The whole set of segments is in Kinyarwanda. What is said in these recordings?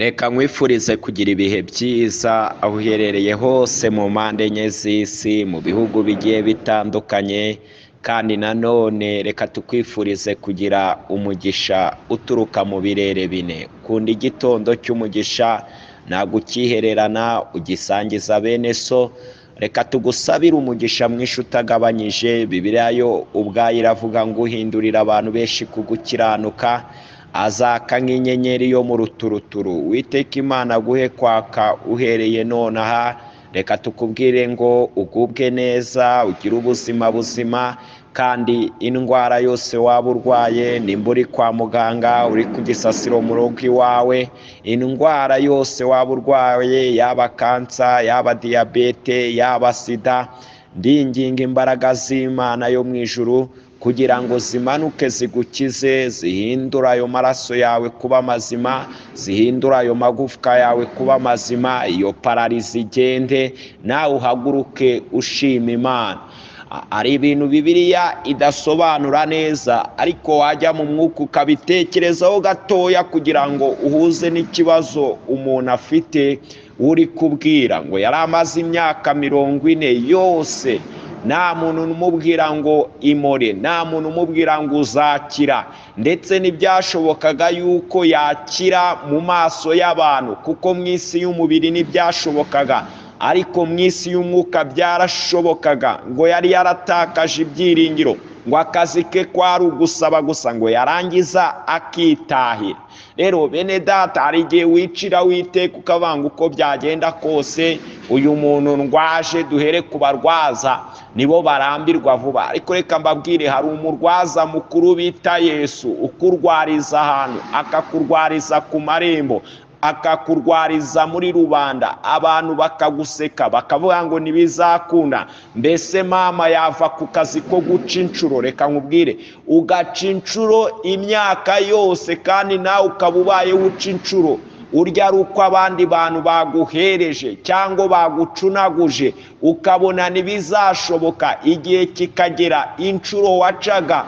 Reka nkwifurize kugira ibihe byiza aho uherereye hose mu mpande enye z'isi mu bihugu bigiye bitandukanye, kandi nanone reka tukwifurize kugira umugisha uturuka mu birere bine. Kunda igitondo cy'umugisha, ntabwo ukihererana, ugisangiza bene so. Reka tugusabire umugisha mwinshi utagabanyije. Bibiliya yo ubwayo iravuga ngo uhindurira abantu benshi kugukiranuka azaka nk'inyenyeri yo mu ruturuturu. Uwiteka Imana aguhe kwaka uhereye nonaha. Reka tukubwire ngo ugubwe neza, ugire ubuzima buzima, kandi indwara yose waba urwaye, nimba uri kwa muganga, uri ku gisasiro mu rugo iwawe, indwara yose waba urwaye, yaba kansa, yaba diyabete, yaba sida, ndinginga imbaraga z'Imana yo mu ijuru kugira ngo zimanuke zigukize, zihindura ayo maraso yawe kuba mazima, zihindura ayo magufwa yawe kuba mazima, iyo pararizi igende, nawe uhaguruke ushima Imana. Ari ibintu Bibiliya idasobanura neza, ariko wajya mu mwuka ukabitekerezaho gatoya kugira ngo uhuze n'ikibazo umuntu afite. Uri kubwira ngo yari amaze imyaka 40 yose nta muntu umubwira ngo imore, nta muntu umubwira ngo uzakira, ndetse ntibyashobokaga yuko yakira mu maso y'abantu, kuko mu isi y'umubiri ntibyashobokaga, ariko mu isi y'umwuka byarashobokaga. Ngo yari yaratakaje ibyiringiro, ngo akazi ke kwari ugusaba gusa, ngo yarangiza akitahira. Rero bene data, hari igihe wicira witeka ukavanga uko byagenda kose, uyu muntu ndwaje duhere ku barwaza, nibo barambirwa vuba. Ariko reka mbabwire, hari umurwaza mukuru bita Yesu, ukurwariza ahantu, akakurwariza ku marembo, akakurwariza muri rubanda, abantu bakaguseka bakavuga ngo ntibizakunda. Mbese mama yava ku kazi ko guca inshuro, reka nkubwire, ugaca inshuro imyaka yose kandi nawe ukaba ubayeho uca inshuro, urya ari uko abandi bantu baguhereje cyangwa bagucunaguje, ukabona ntibizashoboka. Igihe kikagera inshuro wacaga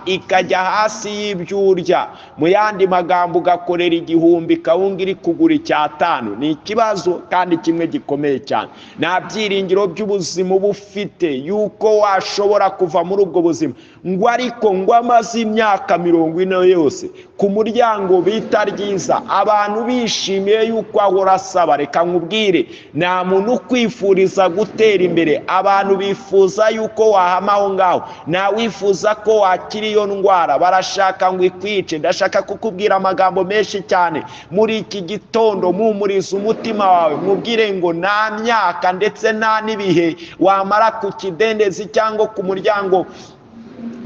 ikajya hasi y'ibyurya, mu yandi magambo ugakorera 1000 kawunga iri kugura 5. Ni ikibazo kandi kimwe gikomeye cyane. Nta byiringiro by'ubuzima uba ufite yuko washobora kuva muri ubwo buzima, ngo ariko ngo amaze imyaka 40 yose ku muryango bita Ryiza, abantu bishimiye yuko ahora asaba. Reka nkubwire, nta muntu ukwifuriza gutera imbere, abantu bifuza yuko wahama aho ngaho, nta wifuza ko wakira iyo ndwara, barashaka ngo ikwice. Ndashaka kukubwira amagambo menshi cyane muri iki gitondo, mpumuriza umutima wawe, mubwire ngo nta myaka ndetse nta n'ibihe wamara ku kidendezi cyangwa ku muryango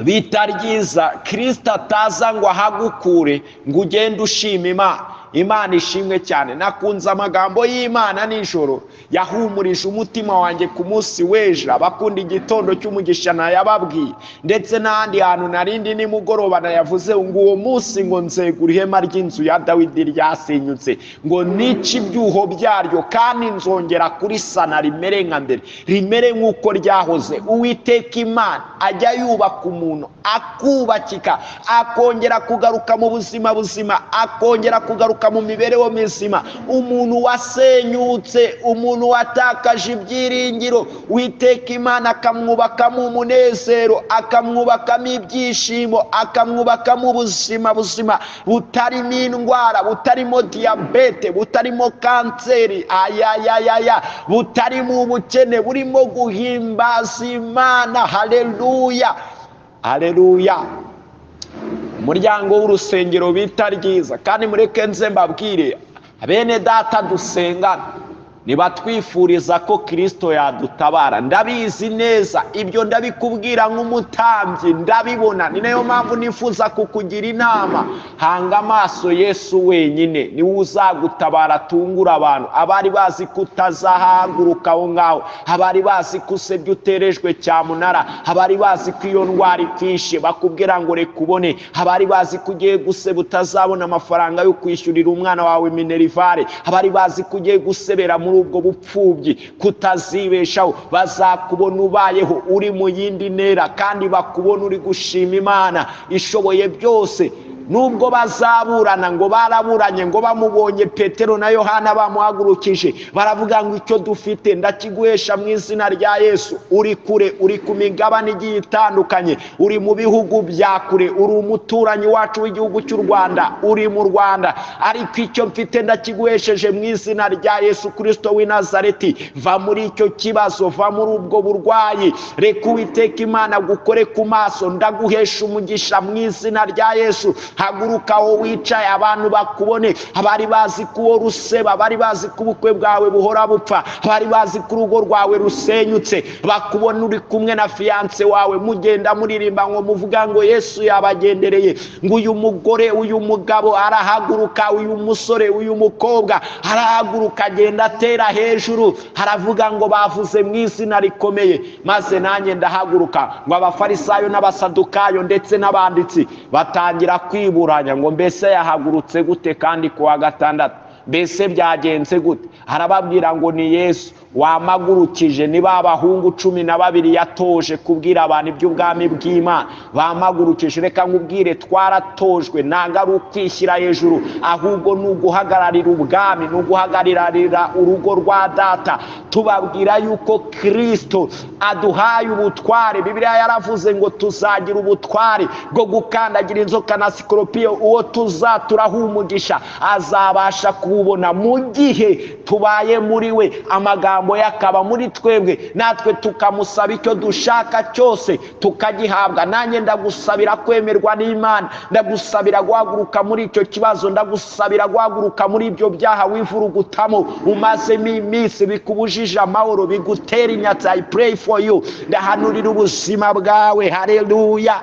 bita Ryiza Kristo ataza ngo ahagukure ngo ugende ushima Imana. Imana ishimwe cyane. Nakunze amagambo y'Imana nijoro, yahumurije umutima wanjye ku munsi w'ejo. Abakunda igitondo cy'umugisha nayababwiye, ndetse n'ahandi hantu narindi nimugoroba nayavuze ngo uwo munsi ngo nzegura ihema ry'inzu ya Dawidi ryasenyutse, ngo nice ibyuho byaryo, kandi nzongera kurisana rimere nka mbere, rimere nk'uko ryahoze. Uwiteka Imana ajya yubaka umuntu, akubakika, akongera kugaruka mu buzima buzima, akongera kugaruka mu mibereho mizima. Umuntu wasenyutse, umuntu watakaje ibyiringiro, Uwiteka Imana akamwubakamo umunezero, akamwubakamo ibyishimo, akamwubakamo ubuzima buzima butarimo indwara, butarimo diyabete, butarimo kanseri, butarimo ubukene, burimo guhimbaza Imana. Haleluya, haleluya. Umuryango w'urusengero bita Ryiza. Kandi mureke nze mbabwire, bene data dusengana, nibatwifuriza ko Kristo yadutabara. Ndabizi neza, ibyo ndabikubwira nk'umutambyi, ndabibona. Ni nayo mpamvu nifuza kukugira inama, hanga amaso Yesu wenyine, niwe uzagutabara, atungura abantu. Abari bazi kutazahaguruka aho ngaho, abari bazi ko usebye uterejwe cyamunara, abari bazi ko iyo ndwara ikwishe bakubwira ngo reka ubone, abari bazi ko ugiye guseba utazabona amafaranga yo kwishyurira umwana wawe minerivare, abari bazi ko ugiye gusebera muri ubwo bupfubyi kutazibeshaho, bazakubona ubayeho uri mu yindi ntera, kandi bakubona uri gushima Imana ishoboye byose. nubwo bazaburana ngo baraburanye ngo bamubonye Petero na Yohana bamuhagurukije baravuga ngo icyo dufite ndakiguhesha mu izina rya Yesu. Uri kure, uri ku migabane igiye itandukanye, uri mu bihugu bya kure, uri umuturanyi wacu w'igihugu cy'u Rwanda, uri mu Rwanda, ariko icyo mfite ndakiguhesheje mu izina rya Yesu Kristo w'i Nazareti. Va muri icyo kibazo, va muri ubwo burwayi, reka Uwiteka Imana gukore ku maso, ndaguhesha umugisha mu izina rya Yesu. Haguruka aho wicaye abantu bakubone, abari bazi ko uwo ruseba, abari bazi ko ubukwe bwawe buhora bupfa, abari bazi ko urugo rwawe rusenyutse, bakubona uri kumwe na fiance wawe mugenda muririmba ngo muvuga ngo Yesu yabagendereye, ngo uyu mugore uyu mugabo arahaguruka, uyu musore uyu mukobwa arahaguruka agenda atera hejuru, haravuga ngo bavuze mu izina rikomeye. Maze nanjye ndahaguruka ngo abafarisayo n'abasadukayo ndetse n'abanditsi batangira kwiburanya ngo mbese yahagurutse gute kandi kuwa gatandatu, mbese byagenze gute? Harababwira ngo ni Yesu wamagurukije, ni babahungu 12 yatoje kubwira abantu iby'ubwami bw'Imana bamagurukije. Reka nkubwire, twaratojwe nanga ari ukwishyira hejuru, ahubwo ni uguhagararira ubwami, ni uguhagararira urugo rwa Data. Tubabwira yuko Kristo aduhaye ubutware. Bibiliya yaravuze ngo tuzagira ubutware bwo gukandagira inzoka na sikoropiyo, uwo tuzaturaho umugisha azabasha kubona mu gihe tubaye muri we, amagambo yakaba muri twebwe, natwe tukamusaba icyo dushaka cyose tukagihabwa. Nanjye ndagusabira kwemerwa n'Imana, ndagusabira guhaguruka muri icyo kibazo, ndagusabira guhaguruka muri ibyo byaha wivurugutamo umazemo iminsi bikubujije amahoro, bigutera inyatsi. I pray for you, ndahanurira ubuzima bwawe. Haleluya.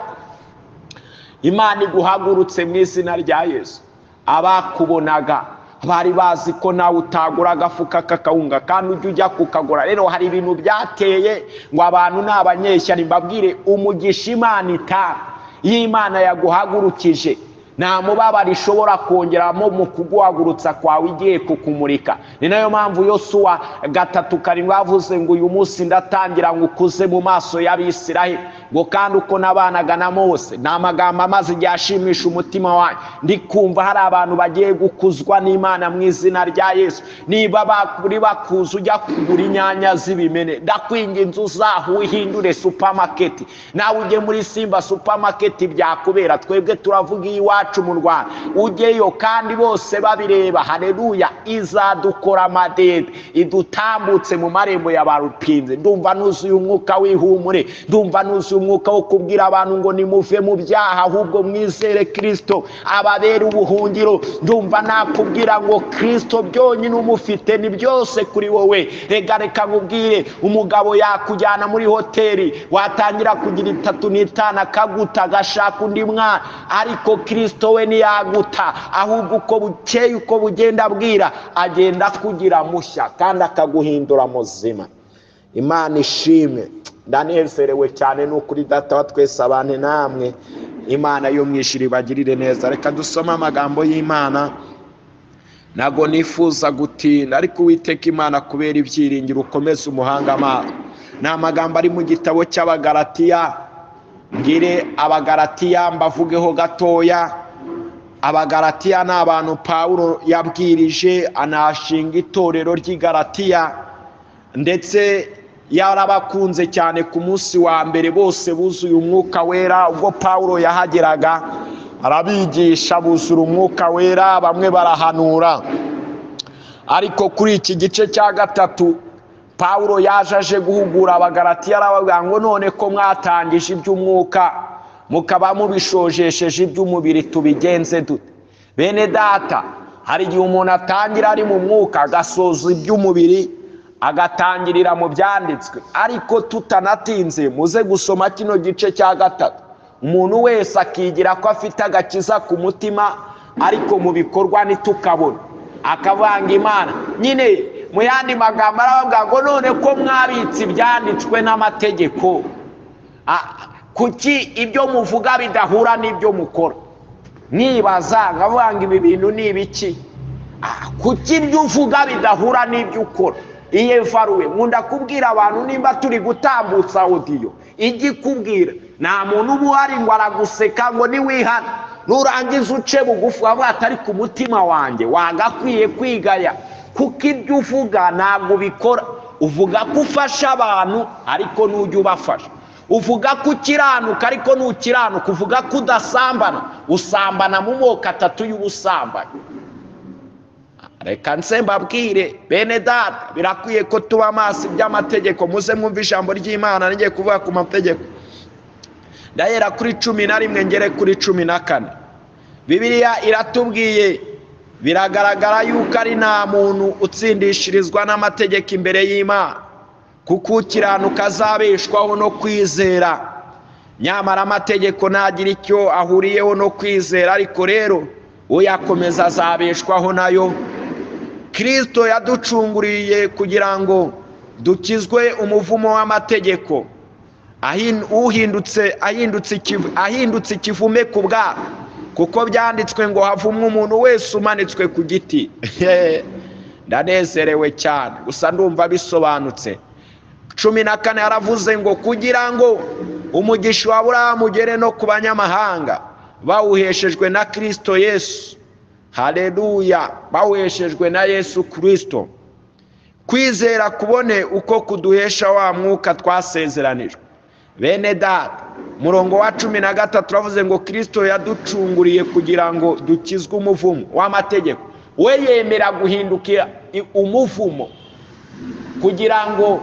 Imana iguhagurutse mu izina rya Yesu. Abakubonaga bari bazi ko nawe utagura agafuka k'akawunga kandi ujya ujya kukagura. Rero hari ibintu byateye ngo abantu n'abanyeshyari, mbabwire umugisha Imana itanga, y'Imana yaguhagurukije nta mubabaro ishobora kongeramo mu kuguhagurutsa kwawe igiye kukumurika. Ni nayo mpamvu Yosuwa 3:7 bavuze ngo uyu munsi ndatangira ngo ukuze mu maso y'Abisiraheli, ngo kandi uko nabanaga na Mose. Ni amagambo amaze igihe ashimisha umutima wanjye. Ndi kumva hari abantu bagiye gukuzwa n'Imana mu izina rya Yesu. Niba bakuri bakuza ujya kugura inyanya z'ibimene, ndakwinginze uzaho uhindure supermarket, nawe ujye muri Simba supermarket byakubera. Twebwe turavuga iwacu mu Rwanda, ujyeyo kandi bose babireba. Haleluya. Izadukora amadede, idutambutse mu marembo y'abarupinze. Ndumva nuzuye umwuka w'ihumure, ndumva nuzuye umwuka wo kubwira abantu ngo nimuve mu byaha, ahubwo mwizere Kristo ababera ubuhungiro. Ndumva nakubwira ngo Kristo byonyine umufite ni byose kuri wowe. Reka nkubwire, umugabo yakujyana muri hoteli, watangira kugira 3 n'itana akaguta agashaka undi mwana, ariko Kristo we niyaguta, ahubwo uko bukeye uko bugenda bwira agenda kugira mushya kandi akaguhindura muzima. Imana ishimwe. Ndanezerewe cyane n'ukuri Data wa twese abane namwe. Imana yo mwishiri bagirire neza. Reka dusome amagambo y'Imana. Nago nifuza gutinda, ariko Uwiteka Imana kubera ibyiringiro ukomeza umuhanga amaso. Ni amagambo ari mu gitabo cy'Abagalatiya. Ngire Abagalatiya mbavugeho gatoya. Abagalatiya ni abantu Pawulo yabwirije anashinga itorero ry'i Galatiya, ndetse yarabakunze cyane. Ku munsi wa mbere bose buzuye umwuka wera. Ubwo Pawulo yahageraga arabigisha, buzura umwuka wera, bamwe barahanura. Ariko kuri iki gice cya 3 Pawulo yaje guhugura Abagalatiya, aravuga ngo none ko mwatangije iby'umwuka mukaba mubishojesheje iby'umubiri, tubigenze dute? Bene Data, hari igihe umuntu atangira ari mu mwuka agasoza iby'umubiri agatangirira mu byanditswe. Ariko tutanatinze muze gusoma kino gice cya 3. Umuntu wese akigira ko afite agakiza ku mutima, ariko mu bikorwa nitukabona, akavanga Imana. Nyine mu yandi magambo aravuga ngo none ko mwabitse ibyanditswe n'amategeko, kuki ibyo muvuga bidahura n'ibyo mukora? Nibaza ngavuga ibi bintu ni ibiki? Kuki ibyo uvuga bidahura n'ibyo ukora? Iyevaruwe. Nkunda kubwira abantu nimba turi gutambutsa audio igikubwira, nta muntu uba uhari ngo araguseka ngo niwihana. nurangiza uce bugufi wavuga atari ku mutima wanjye wagakwiye kwigaya, kuko ibyo uvuga ntabwo ubikora. Uvuga ko ufasha abantu ariko ntujya ubafasha, uvuga ko ukiranuka ariko ntukiranuka, uvuga ko udasambana, usambana mu moko atatu y'ubusambanyi. Reka nse mbabwire bene data, birakwiye ko tuba amaso iby'amategeko. Muze mwumve ijambo ry'Imana. Ngiye kuvuga ku mategeko, ndahera kuri 11 ngere kuri 14. Bibiliya iratubwiye, biragaragara yuko ari nta muntu utsindishirizwa n'amategeko imbere y'Imana, kuko ukiranuka azabeshwaho no kwizera. Nyamara amategeko ntagira icyo ahuriyeho no kwizera, ariko rero uyakomeza azabeshwaho nayo. Kristo yaducunguriye kugira ngo dukizwe umuvumo w'amategeko, ahindutse ikivume ku bwaha, kuko byanditswe ngo havumwe umuntu wese umanitswe ku giti. Ndanezerewe cyane, gusa ndumva bisobanutse. 14 yaravuze ngo kugira ngo umugisha wa Aburahamu ugere no ku banyamahanga bawuheshejwe na Kristo Yesu. Haleluya, bawuheshejwe na Yesu Kristo. Kwizera kubone uko kuduhesha wa mwuka twasezeranijwe. Bene data, murongo wa 13 turavuze ngo Kristo yaducunguriye kugira ngo dukizwe umuvumo w'amategeko. We yemera guhindukira umuvumo kugira ngo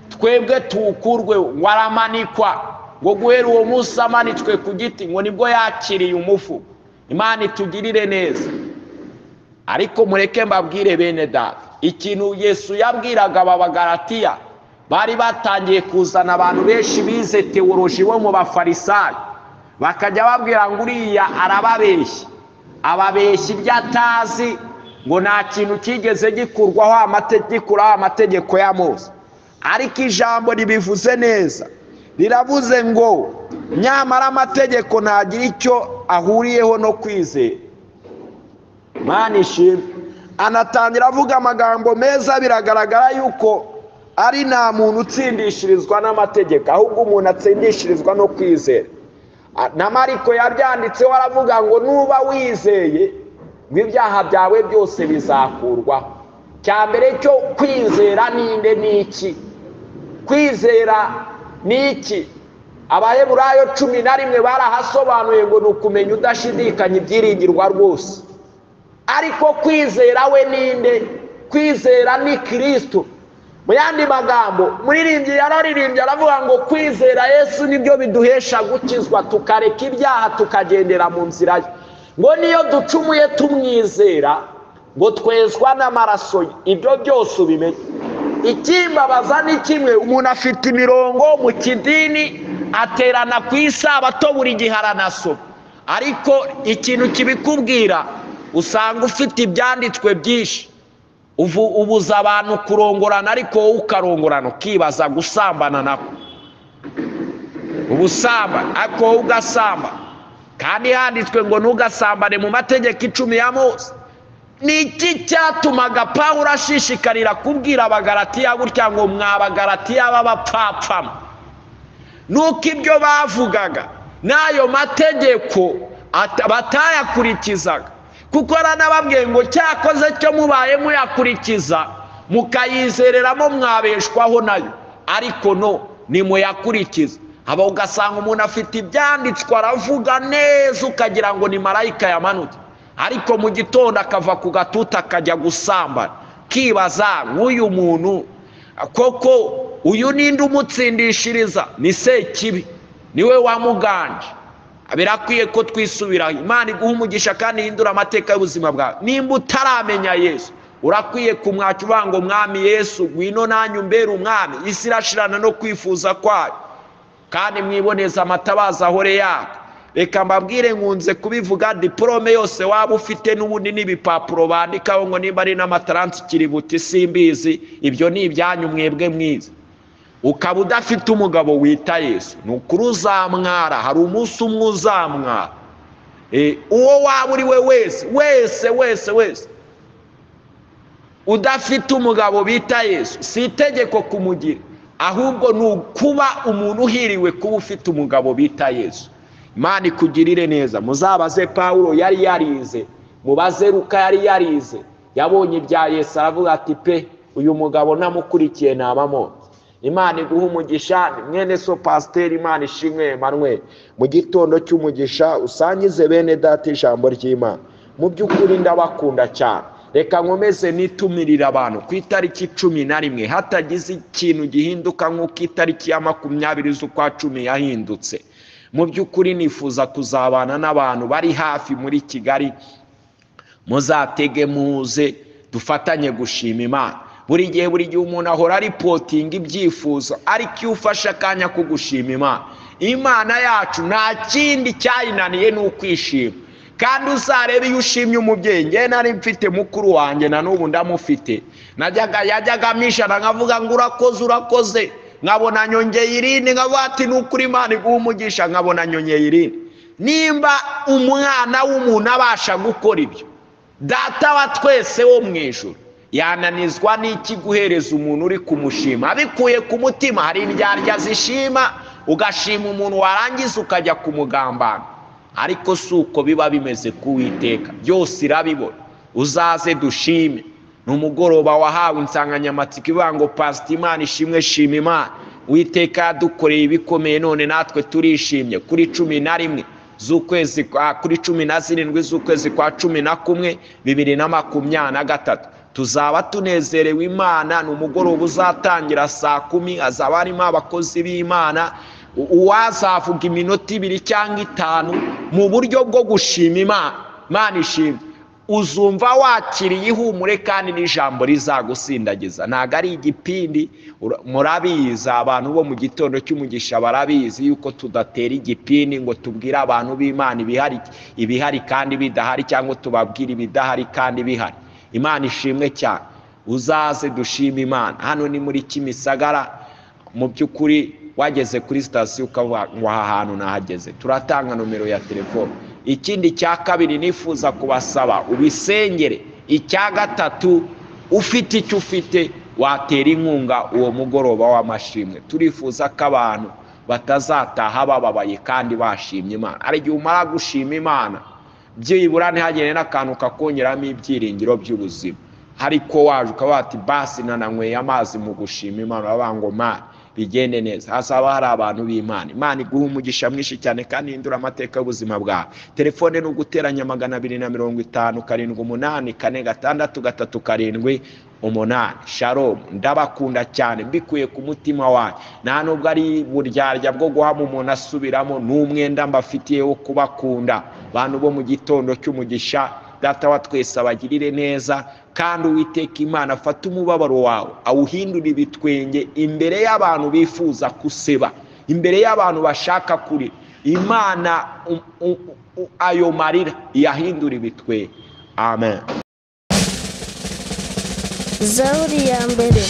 twebwe tukurwe. Waramanikwa ngo guhera uwo munsi amanitswe ku giti ngo nibwo yakiriye umuvumo. Imana itugirire neza. Ariko mureke mbabwire bene data, ikintu Yesu yabwiraga abagalatiya, bari batangiye kuzana abantu benshi bize teoloji bo mu bafarisayo, bakajya babwira ngo uriya arababeshya, ababeshya ibyo atazi, ngo nta kintu kigeze gikurwaho amategeko ya Mose. Ariko ijambo ribivuze neza, riravuze ngo nyamara amategeko ntagira icyo ahuriyeho no kwizera. Imana ishimwe. Anatangira avuga amagambo meza, biragaragara yuko ari nta muntu utsindishirizwa n'amategeko, ahubwo umuntu atsindishirizwa no kwizera. Na Mariko yabyanditseho aravuga ngo nuba wizeye ngo ibyaha byawe byose bizakurwa. Cyambere cyo kwizera ninde niki? Kwizera niki? Abaheburayo 11 barahasobanuye ngo nukumenya udashidikanya ibyiringirwa rwose. Ariko kwizera we ninde? Kwizera ni Kristo. Mu yandi magambo, muririmbyi yararirimbye aravuga ngo kwizera Yesu nibyo biduhesha gukizwa, tukareka ibyaha tukagendera mu nzira ye. Ngo niyo ducumuye tumwizera ngo twezwa n'amaraso ye. Ibyo byose ubimenye. Ikimbabaza ni kimwe, umuntu afite imirongo mu kidini aterana ku isabato buri gihe aranasoma, ariko ikintu kibikubwira usanga ufite ibyanditswe byinshi. Ubuza abantu kurongorana ariko wowe ukarongorana, ukibaza gusambana nako. Ubusamba ariko wowe ugasamba, kandi handitswe ngo ntugasambane mu mategeko 10 ya Mose. Ni iki cyatumaga Pawulo ashishikarira kubwira abagalatiya gutya ngo mw'abagalatiya b'abapfapfama? Nuko ibyo bavugaga n'ayo mategeko batayakurikizaga, kuko aranababwiye ngo cyakoze cyo mubaye muyakurikiza mukayizereramo mwabeshwaho nayo, ariko no nimuyakurikiza. Aba ugasanga umuntu afite ibyanditswe aravuga neza ukagira ngo ni marayika yamanutse, ariko mu gitondo akava ku gatuta akajya gusambana. Kibaza nk'uyu muntu koko uyu ninde umutsindishiriza? Ni Sekibi, niwe wamuganje. Birakwiye ko twisubiraho. Imana iguha umugisha kandi ihindura amateka y'ubuzima bwawe. Nimba utaramenya Yesu, urakwiye kumwakira uvuga ngo mwami Yesu ngwino nanjye umbere umwami. Isi irashirana no kwifuza kwayo, kandi mwiboneza amatabaza ahore yaka. Reka mbabwire, nkunze kubivuga, diplome yose waba ufite n'ubundi n'ibipapuro bandikaho ngo nimba ari n'amataransi kiributi simbizi, ibyo ni ibyanyu mwebwe mwiza. Ukaba udafite umugabo wita Yesu, nukuri uzamwara. Hari umunsi umwe uzamwara. Uwo waba uri we wese udafite umugabo bita Yesu, si itegeko kumugira, ahubwo ni ukuba umuntu uhiriwe kuba ufite umugabo bita Yesu. Imana ikugirire neza. Muzabaze Pawulo yari yarize, mubaze Luka yari yarize, yabonye ibya Yesu aravuga ati pe uyu mugabo namukurikiye nabamo. Imana iguha umugisha. Mwene so Pasiteri Imana ishimwe Emmanuel, mu gitondo cy'umugisha usangize bene data ijambo ry'Imana. Mu by'ukuri ndabakunda cyane. Reka nkomeze nitumirira abantu ku itariki 11 hatagize ikintu gihinduka nk'uko itariki ya 20 z'ukwa 10 yahindutse. Mu by'ukuri nifuza kuzabana n'abantu bari hafi muri Kigali, muzatege muze dufatanye gushima Imana. Buri gihe umuntu ahora ripotinga ibyifuzo, ariko iyo ufashe akanya ko gushima Imana, Imana yacu nta kindi cyayinaniye n'ukwishima. Kandi uzarebe iyo ushimye umubyeyi. Nge nari mfite mukuru wanjye na n'ubu ndamufite, yajyaga amishana nkavuga ngo urakoze, nkabona nyongeye irindi, nkavuga ati n'ukuri Imana iguha umugisha, nkabona nyongeye irindi. Nimba umwana w'umuntu abasha gukora ibyo, Data wa twese wo mu ijuru yananizwa n'iki guhereza umuntu uri kumushima abikuye ku mutima? Hari indyarya zishima, ugashima umuntu warangiza ukajya kumugambana, ariko si uko biba bimeze ku Uwiteka. Byose irabibona. Uzaze dushime. Ni umugoroba wahawe insanganyamatsiko ivuga ngo Pastor Imana ishimwe, shima Imana. Uwiteka yadukoreye ibikomeye, none natwe turishimye. Kuri 11 z'ukwezi kuri 17 z'ukwezi kwa 11 2023 tuzaba tunezerewe Imana. Ni umugoroba uzatangira saa 10, azaba harimo abakozi b'Imana. Uwazavuga iminota 2 cyangwa 5 mu buryo bwo gushima Imana. Imana ishimwe. Uzumva wakiriye ihumure kandi n'ijambo rizagusindagiza. Ntago ari igipindi. Murabiza abantu bo mu gitondo cy'umugisha barabizi yuko tudatera igipindi ngo tubwire abantu b'Imana ibihari kandi bidahari, cyangwa tubabwire ibidahari kandi bihari. Imana ishimwe cyane. Uzaze dushima Imana. Hano ni muri Kimisagara. Mu by'ukuri wageze kuri sitasiyo ukavuga ngo aha hantu nahageze, turatanga nomero ya telefone. Ikindi cya kabiri nifuza kubasaba ubisengere. Icya gatatu, ufite icyo ufite watera inkunga uwo mugoroba w'amashimwe. Turifuza ko abantu batazataha bababaye kandi bashimye Imana. Ari igihe umara gushima Imana byibura ntihagire n'akantu kakongeramo ibyiringiro by'ubuzima. Ariko waje ukaba wati basi nananyweye amazi mu gushima Imana, babango Mana bigende neza. Hazaba hari abantu b'Imana. Imana iguha umugisha mwinshi cyane kandi hindura amateka y'ubuzima bwawe. Telefone ni uguteranya 250 78 4 6 Shalom. Ndabakunda cyane mbikuye ku mutima wawe. Nta nubwo ari buryarya bwo guhama umuntu asubiramo, n'umwenda mbafitiye wo kubakunda. Bantu bo mu gitondo cy'umugisha, Data wa twese abagirire neza, kandi Uwiteka Imana afata umubabaro wawe awuhindura ibitwenge imbere y'abantu bifuza kuseba, imbere y'abantu bashaka kuri Imana. Ayo marira yahindura ibitwenge. Amen. Zaburi ya mbere.